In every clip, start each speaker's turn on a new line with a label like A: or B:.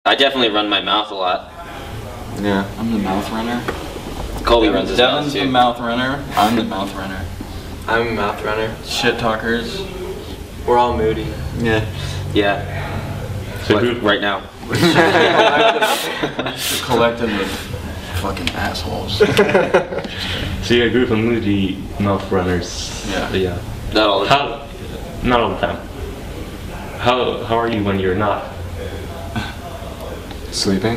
A: I definitely run my mouth a lot.
B: Yeah. I'm the mouth runner.
A: Colby runs his mouth
B: Devin's
A: too.
B: the mouth runner. I'm the mouth runner.
C: I'm a mouth runner.
B: Shit talkers.
C: We're all moody.
B: Yeah.
A: Yeah.
D: So
A: Like
D: group,
A: right now.
B: Just a collective of fucking assholes.
D: so you're a group of moody mouth runners.
B: Yeah.
A: Not all the time.
D: Not all the time. How are you when you're not?
E: Sleeping.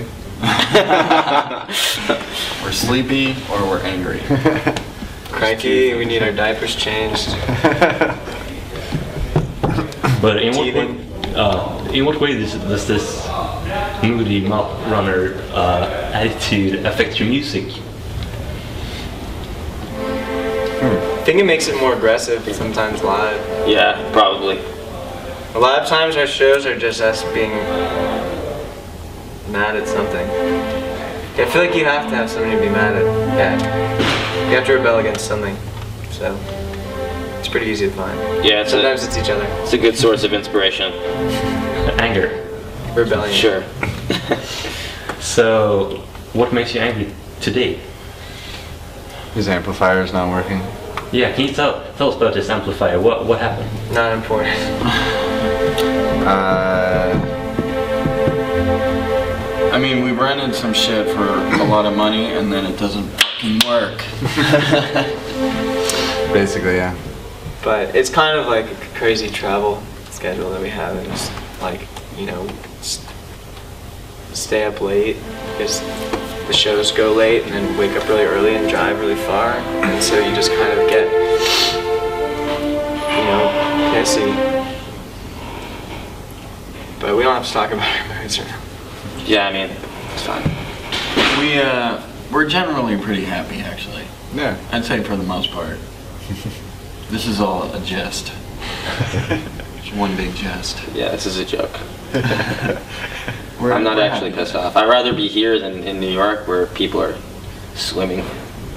B: We're sleepy or we're angry.
C: Cranky, we need our diapers changed.
D: But in what way does this moody mouth runner attitude affect your music?
C: I think it makes it more aggressive sometimes live.
A: Yeah, probably.
C: A lot of times our shows are just us being mad at something. I feel like you have to have something to be mad at. Yeah. You have to rebel against something. So it's pretty easy to find.
A: Yeah,
C: sometimes it's each other.
A: It's a good source of inspiration.
D: Anger.
C: Rebellion.
A: Sure.
D: So, what makes you angry today?
E: His amplifier is not working.
D: Yeah, can you tell us about this amplifier? What happened?
C: Not important.
B: I mean, we rented some shit for a lot of money and then it doesn't fucking work.
E: Basically, yeah.
C: But it's kind of like a crazy travel schedule that we have, and just like, you know, stay up late because the shows go late, and then wake up really early and drive really far, and so you just kind of get, you know, pissy. But we don't have to talk about our moods right now.
A: Yeah, I mean, it's fine.
B: We're generally pretty happy, actually.
E: Yeah.
B: I'd say for the most part. This is all a jest. It's one big jest.
A: Yeah, this is a joke.
B: We're
A: I'm not actually
B: happy.
A: pissed off. I'd rather be here than in New York where people are swimming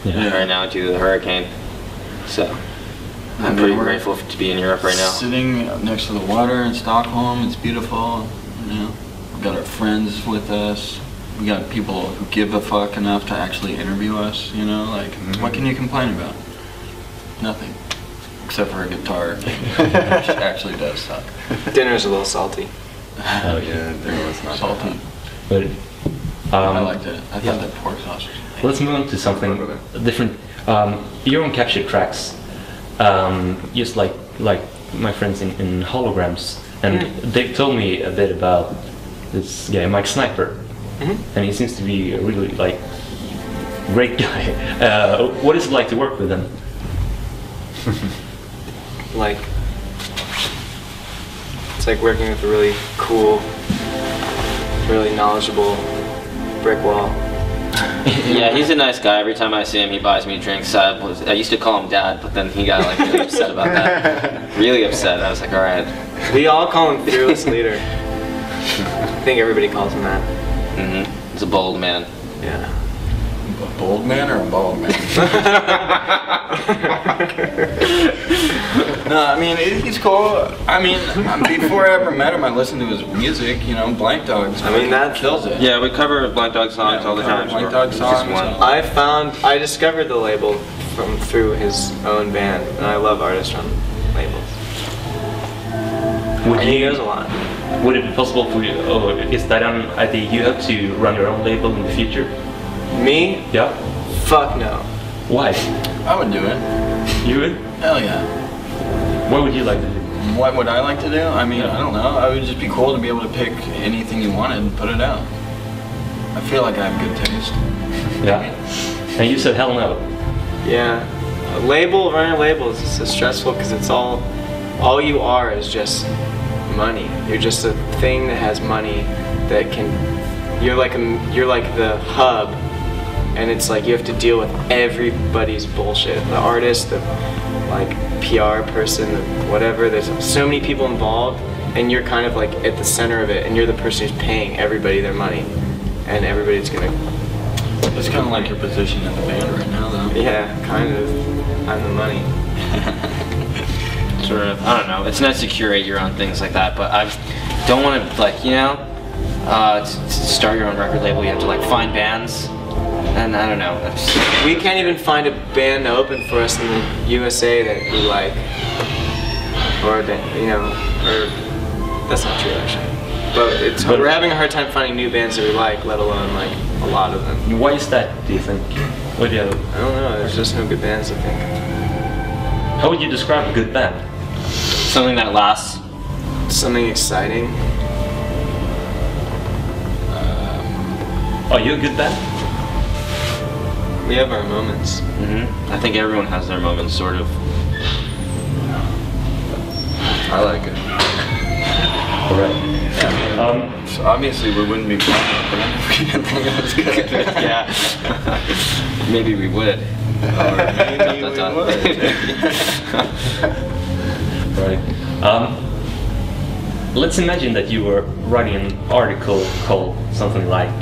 A: right now due to the hurricane. So I'm pretty grateful to be in Europe right now.
B: Sitting next to the water in Stockholm, it's beautiful. You know, we've got our friends with us. We got people who give a fuck enough to actually interview us. You know, like what can you complain about? Nothing, except for a guitar, which actually does suck.
C: Dinner's a little salty.
D: Oh
E: Yeah, there was not
B: Salty.
D: But
B: I liked it. I thought that pork sauce was amazing.
D: let's move on to something different. You don't capture tracks, just like my friends in Holograms, and they told me a bit about this guy, Mike Sniper, and he seems to be a really great guy. What is it like to work with him?
C: Like, it's like working with a really cool, really knowledgeable brick wall.
A: Yeah, he's a nice guy. Every time I see him, he buys me drinks. I used to call him Dad, but then he got really upset about that. Really upset. I was like, all right.
C: We all call him Fearless Leader. I think everybody calls him that.
A: He's a bold man.
C: Yeah.
B: A bold man or a bald man? No, I mean, he's cool. I mean, before I ever met him, I listened to his music, you know, Blank Dogs.
C: I mean, that
B: kills it.
A: Yeah, we cover Blank Dog songs all the time.
B: Blank Dog songs.
C: I discovered the label through his own band, and I love artists from labels. And he knows a lot.
D: Would it be possible for you, or is that an idea you have to run your own label in the future?
C: Me?
D: Yeah.
C: Fuck no.
D: Why?
B: I would do it.
D: You would?
B: Hell yeah.
D: What would you like to do?
B: What would I like to do? I mean, I don't know. I would just be cool to be able to pick anything you wanted and put it out. I feel like I have good taste.
D: Yeah. And you said hell no.
C: Yeah. Running a label is so stressful because it's all you are is just money. You're just a thing that has money that can. You're like the hub, and it's like you have to deal with everybody's bullshit. The artist, the PR person, whatever. There's so many people involved, and you're kind of like at the center of it, and you're the person who's paying everybody their money, and everybody's gonna.
B: It's kind of like your position in the band right now, though.
C: Yeah, kind of. I'm the money.
A: Sort of. I don't know. It's nice to curate your own things like that, but I don't want to To start your own record label, you have to like find bands, and I don't know.
C: We can't even find a band to open for us in the USA that we like, or that's not true actually. But we're having a hard time finding new bands that we like, let alone like a lot of them.
D: Why is that, do you think? What do you
C: I don't know. There's just no good bands, I think.
D: How would you describe a good band?
A: Something that lasts.
C: Something exciting.
D: Are you a good band?
C: We have our moments.
A: I think everyone has their moments, sort of.
E: I like it.
D: Alright.
E: So obviously we wouldn't be playing it, but if we didn't think it was good.
A: Yeah. Maybe we would.
C: Maybe we would.
D: Right. Let's imagine that you were writing an article called something like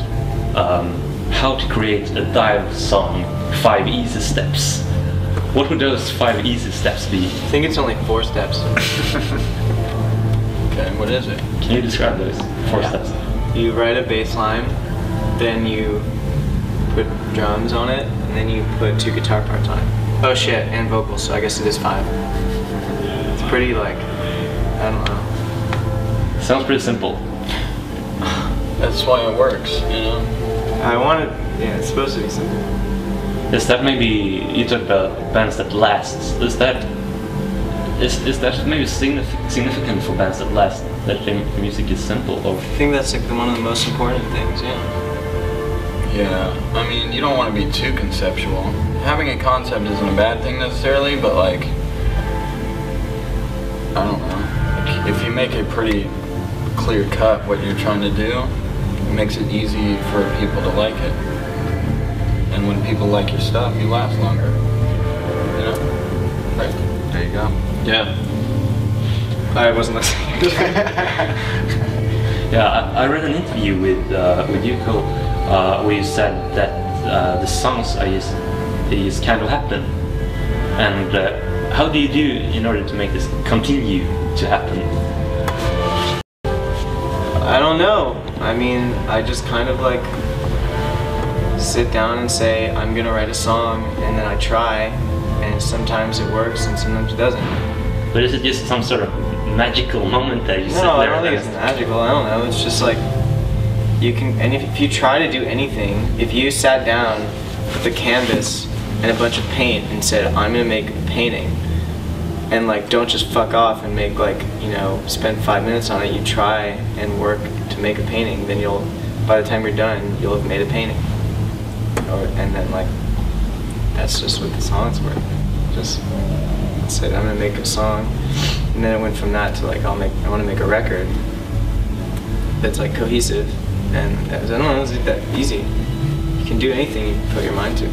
D: how to create a DIIV song, 5 easy steps. What would those 5 easy steps be?
C: I think it's only 4 steps.
B: Okay, what is it?
D: Can you describe those 4 steps?
C: You write a bass line, then you put drums on it, and then you put 2 guitar parts on it. Oh shit, and vocals, so I guess it is 5. It's pretty like, I don't know.
D: Sounds pretty simple.
B: That's why it works, you know?
C: Yeah, it's supposed to be simple.
D: Is that maybe, you talked about bands that last, is that maybe significant for bands that last, that the music is simple? Or?
C: I think that's like one of the most important things, yeah.
B: Yeah, I mean, you don't want to be too conceptual. Having a concept isn't a bad thing necessarily, but like, I don't know. Like, if you make it pretty clear cut what you're trying to do, it makes it easy for people to like it. And when people like your stuff, you last longer. You know? Right.
E: There you go.
A: Yeah.
C: I wasn't listening.
D: Yeah, I read an interview with Yuko where you said that the songs are just kind of happen. And how do you do in order to make this continue to happen?
C: I don't know. I mean, I just kind of like sit down and say, I'm gonna write a song, and then I try, and sometimes it works and sometimes it doesn't.
D: But is it just some sort of magical moment that you sit there?
C: No, I don't think it's magical. I don't know. It's just like you can, and if you try to do anything, if you sat down with a canvas and a bunch of paint and said, I'm gonna make a painting, and like don't just fuck off and make like, you know, spend 5 minutes on it, you try and work to make a painting, then you'll, by the time you're done, you'll have made a painting. And then like, that's just what the songs were. Just said, I'm gonna make a song, and then it went from that to like, I want to make a record that's like cohesive, and that was, I don't know, it was that easy. You can do anything you put your mind to.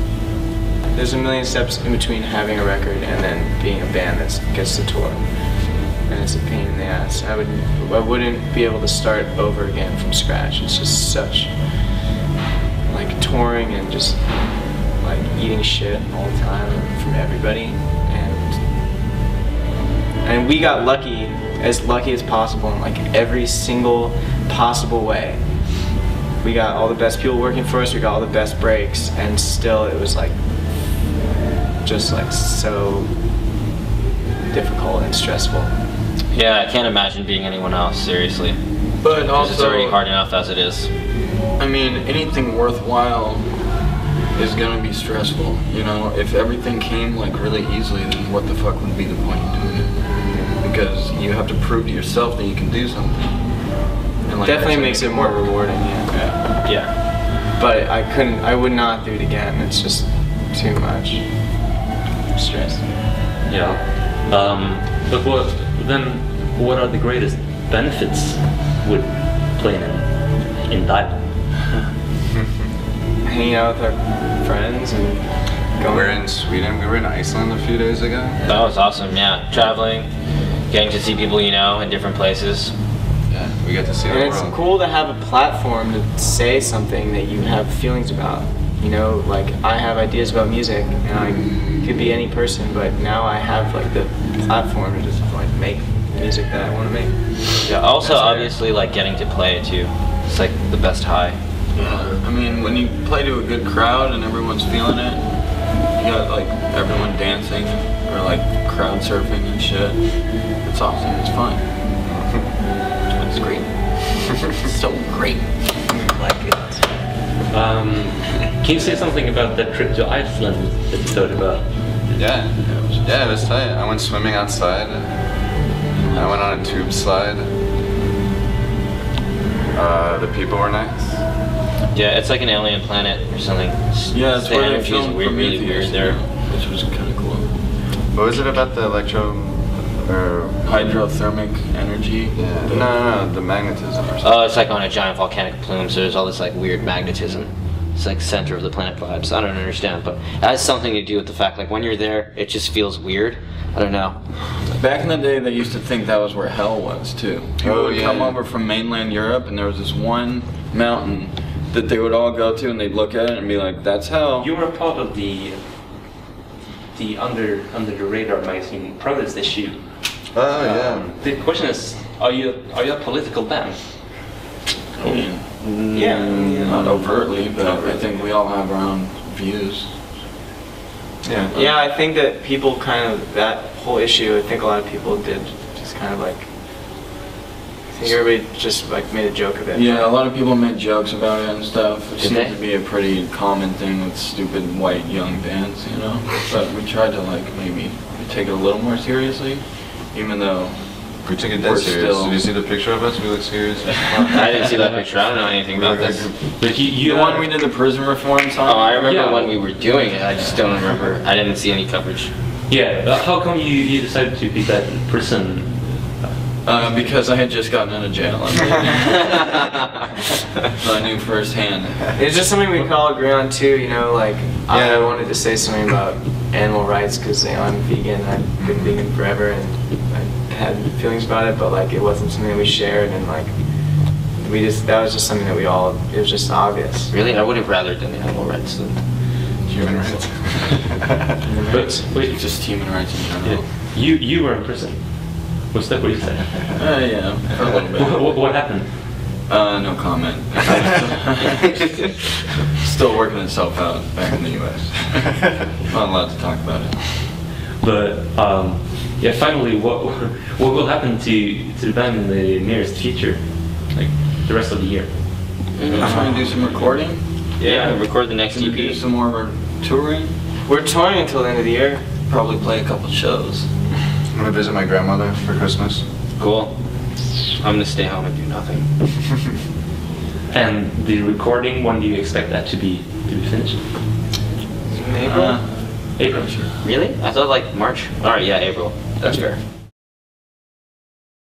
C: There's a million steps in between having a record and then being a band that gets to tour, and it's a pain in the ass. I wouldn't be able to start over again from scratch. It's just such like touring and just like eating shit all the time from everybody, and we got lucky as possible in like every single possible way. We got all the best people working for us, we got all the best breaks, and still it was like just like so difficult and stressful.
A: Yeah, I can't imagine being anyone else, seriously.
B: But
A: Because
B: also,
A: it's already hard enough as it is.
B: I mean, anything worthwhile is gonna be stressful. You know, if everything came like really easily, then what the fuck would be the point of doing it? Because you have to prove to yourself that you can do something. And like,
C: Definitely makes it more rewarding, yeah.
A: Yeah.
C: But I would not do it again. It's just too much stress.
D: Yeah. But what are the greatest benefits with playing in DIIV?
C: Hanging out with our friends and going.
E: We're in Sweden. We were in Iceland a few days ago.
A: That was awesome, yeah. Traveling, getting to see people you know in different places.
E: Yeah, we got to see the
C: And it's
E: world.
C: cool to have a platform to say something that you have feelings about. You know, like I have ideas about music, and I could be any person, but now I have like the platform to just like make music that I want to make.
A: Yeah, also
C: That's
A: obviously like getting to play it too. It's like the best high.
B: Yeah, I mean, when you play to a good crowd and everyone's feeling it, you got like everyone dancing or like crowd surfing and shit. It's awesome. It's fun. It's great. It's so great. I like it.
D: Can you say something about that trip to Iceland that you thought about?
E: Yeah, it was tight. I went swimming outside. I went on a tube slide. The people were nice.
A: Yeah, it's like an alien planet or something.
B: Yeah, it's
A: the
B: where they
A: energy is
B: filmed
A: weird, really weird there.
B: which was kind of cool.
E: What was it about the
B: Hydrothermic energy.
E: Yeah. No, the magnetism or something.
A: Oh, it's like on a giant volcanic plume, so there's all this like weird magnetism. It's like center of the planet vibes. I don't understand, but it has something to do with the fact like when you're there, it just feels weird. I don't know.
B: Back in the day, they used to think that was where hell was too. People would come over from mainland Europe, and there was this one mountain that they would all go to, and they'd look at it and be like, "That's hell."
D: You were a part of the under the radar magazine protest issue.
E: Oh yeah.
D: The question is, are you a political band?
B: I mean,
C: Yeah.
B: not overtly, but I think we all have our own views.
E: Yeah.
C: Yeah, I think that people kind of, that whole issue, I think a lot of people did just kind of like, I think everybody just like made a joke of it.
B: Yeah, a lot of people made jokes about it and stuff. It
A: Did
B: seems
A: they?
B: to be a pretty common thing with stupid white young bands, you know? But we tried to like maybe take it a little more seriously, even though
E: We took it
B: We're
E: dead serious.
B: still-
E: Did you see the picture of us? We look serious.
A: I didn't see that picture. I don't know anything about this.
D: But you
B: the one we did the prison reform song.
A: Oh, I remember
D: Yeah.
A: when we were doing it. I just don't remember. I didn't see any coverage.
D: Yeah, how come you decided to pick that prison?
B: Because I had just gotten out of jail. So I knew firsthand.
C: It's just something we could all agree on too, you know, like I
E: Yeah.
C: wanted to say something about animal rights because I'm vegan, I've been vegan forever and I had feelings about it, but like it wasn't something that we shared and like that was just something that it was just obvious.
A: Really? I would have rather done the animal rights than
E: Human rights.
D: But wait,
B: Just human rights in general.
D: you were in prison. Was that what you said?
B: Yeah, for a little bit.
D: What happened?
B: No comment. Still working itself out back in the U.S. Not allowed to talk about it.
D: But yeah, finally, what will happen to the band in the nearest future, like the rest of the year?
B: Trying to do some recording.
A: yeah, record the next
B: Gonna do
A: EP.
B: some more touring.
C: We're touring until the end of the year.
B: Probably play a couple shows.
E: I'm gonna visit my grandmother for Christmas.
A: Cool. I'm gonna stay home and do nothing.
D: And the recording, when do you expect that to be finished?
C: In April?
D: April.
B: Sure.
A: Really? I thought like March. All right, yeah, April. That's fair.